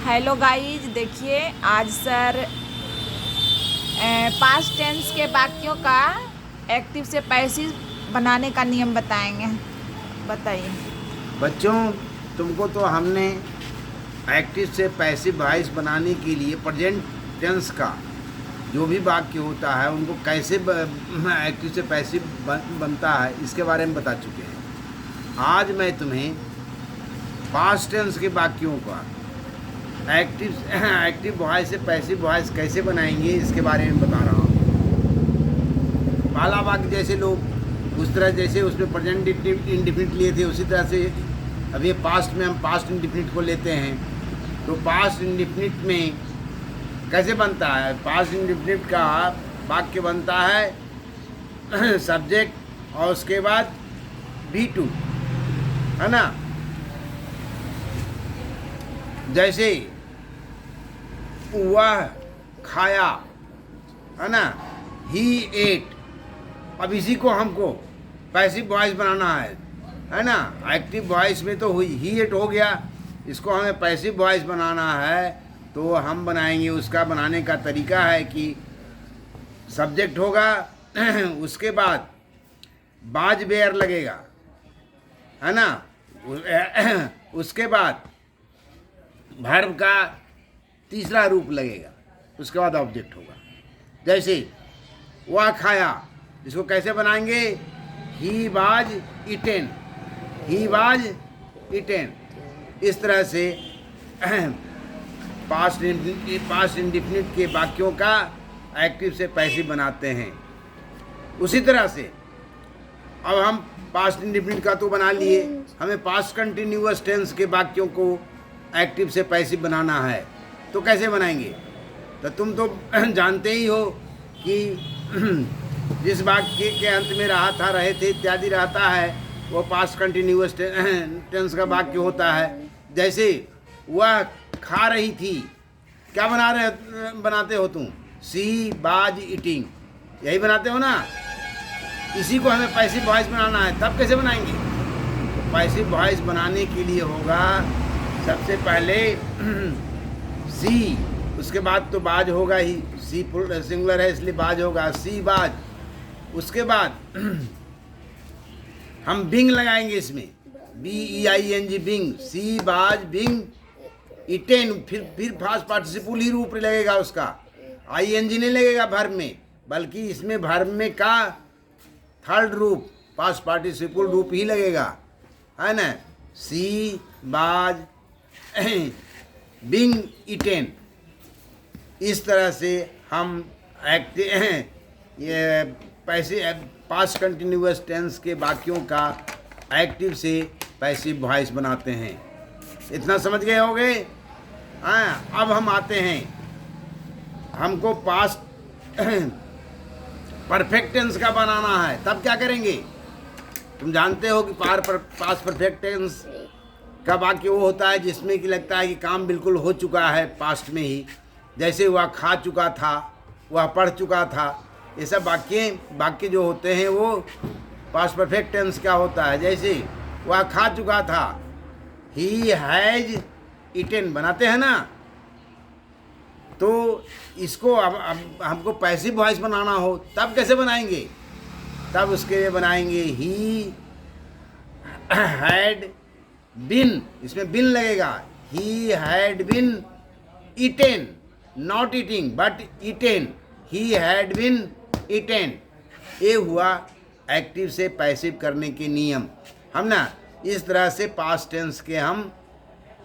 Hello guys, देखिए आज sir past tense के वाक्यों का एक्टिव से पैसिव बनाने का नियम बताएंगे। बताइए बच्चों, तुमको तो हमने एक्टिव से पैसिव वॉइस बनाने के लिए प्रेजेंट टेंस का जो भी वाक्य होता है उनको कैसे एक्टिव से पैसिव बनता है इसके बारे में बता चुके हैं। आज मैं तुम्हें पास्ट टेंस के वाक्यों का एक्टिव वॉइस से पैसिव वॉइस कैसे बनाएंगे इसके बारे में बता रहा हूँ। पहला वाक्य जैसे लोग उस तरह जैसे उसमें प्रेजेंट इंडिफिनिट लिए थे उसी तरह से अब ये पास्ट में हम पास्ट इंडिफिनिट को लेते हैं। तो पास्ट इंडिफिनिट में कैसे बनता है? पास्ट इंडिफिनिट का वाक्य बनता है सब्जेक्ट और उसके बाद V2, है ना। जैसे वह खाया, है ना, ही एट। अब इसी को हमको पैसिव वॉइस बनाना है ना। एक्टिव वॉइस में तो हुई ही एट हो गया, इसको हमें पैसिव वॉइस बनाना है तो हम बनाएंगे। उसका बनाने का तरीका है कि सब्जेक्ट होगा उसके बाद बाज बेयर लगेगा, है ना। उसके बाद वर्ब का तीसरा रूप लगेगा, उसके बाद ऑब्जेक्ट होगा। जैसे वह खाया, इसको कैसे बनाएंगे? He was eaten, he was eaten. इस तरह से पास्ट इंडिफिनिट के वाक्यों का एक्टिव से पैसिव बनाते हैं। उसी तरह से अब हम पास्ट इंडिफिनिट का तो बना लिए, हमें पास्ट कंटिन्यूअस टेंस के वाक्यों को एक्टिव से पैसिव बनाना है तो कैसे बनाएंगे? तो तुम तो जानते ही हो कि जिस वाक्य के अंत में रहा था, रहे थे इत्यादि रहता है वो पास्ट कंटिन्यूअस टेंस का वाक्य होता है। जैसे वह खा रही थी, क्या बनाते हो तुम? सी वाज ईटिंग, यही बनाते हो ना। इसी को हमें पैसिव वॉइस बनाना है, तब कैसे बनाएंगे? तो पैसिव वॉइस बनाने के लिए होगा सबसे पहले सी, उसके बाद तो बाज होगा ही, सी सिंगुलर है इसलिए बाज होगा, सी बाज। उसके बाद हम बिंग लगाएंगे इसमें, BEING बिंग, सी बाज बिंग इटेन। फिर फास्ट पार्टिसिपल ही रूप लगेगा उसका, ING नहीं लगेगा वर्ब में, बल्कि इसमें वर्ब में का थर्ड रूप पास्ट पार्टिसिपल रूप ही लगेगा, है ना। सी बाज बिंग इटेन। इस तरह से हम ये पास्ट कंटिन्यूअस टेंस के वाक्यों का एक्टिव से पैसिव वॉइस बनाते हैं। इतना समझ गए होंगे? हाँ, अब हम आते हैं, हमको पास्ट परफेक्ट टेंस का बनाना है, तब क्या करेंगे? तुम जानते हो कि पास्ट परफेक्ट टेंस का वाक्य वो होता है जिसमें कि लगता है कि काम बिल्कुल हो चुका है पास्ट में ही। जैसे वह खा चुका था, वह पढ़ चुका था, ये सब वाक्य जो होते हैं वो पास्ट परफेक्ट टेंस का होता है। जैसे वह खा चुका था, ही हैज ईटेन बनाते हैं ना। तो इसको अब हमको पैसिव वॉइस बनाना हो तब कैसे बनाएंगे? तब उसके लिए बनाएंगे ही हैड बिन, इसमें बिन लगेगा। He had been eaten, not eating but eaten, he had been eaten. ये हुआ एक्टिव से पैसिव करने के नियम। हम ना इस तरह से पास्ट टेंस के हम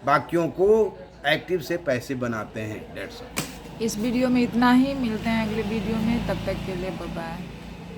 वाक्यों को एक्टिव से पैसिव बनाते हैं। That's all. इस वीडियो में इतना ही, मिलते हैं अगले वीडियो में, तब तक के लिए बाय बाय।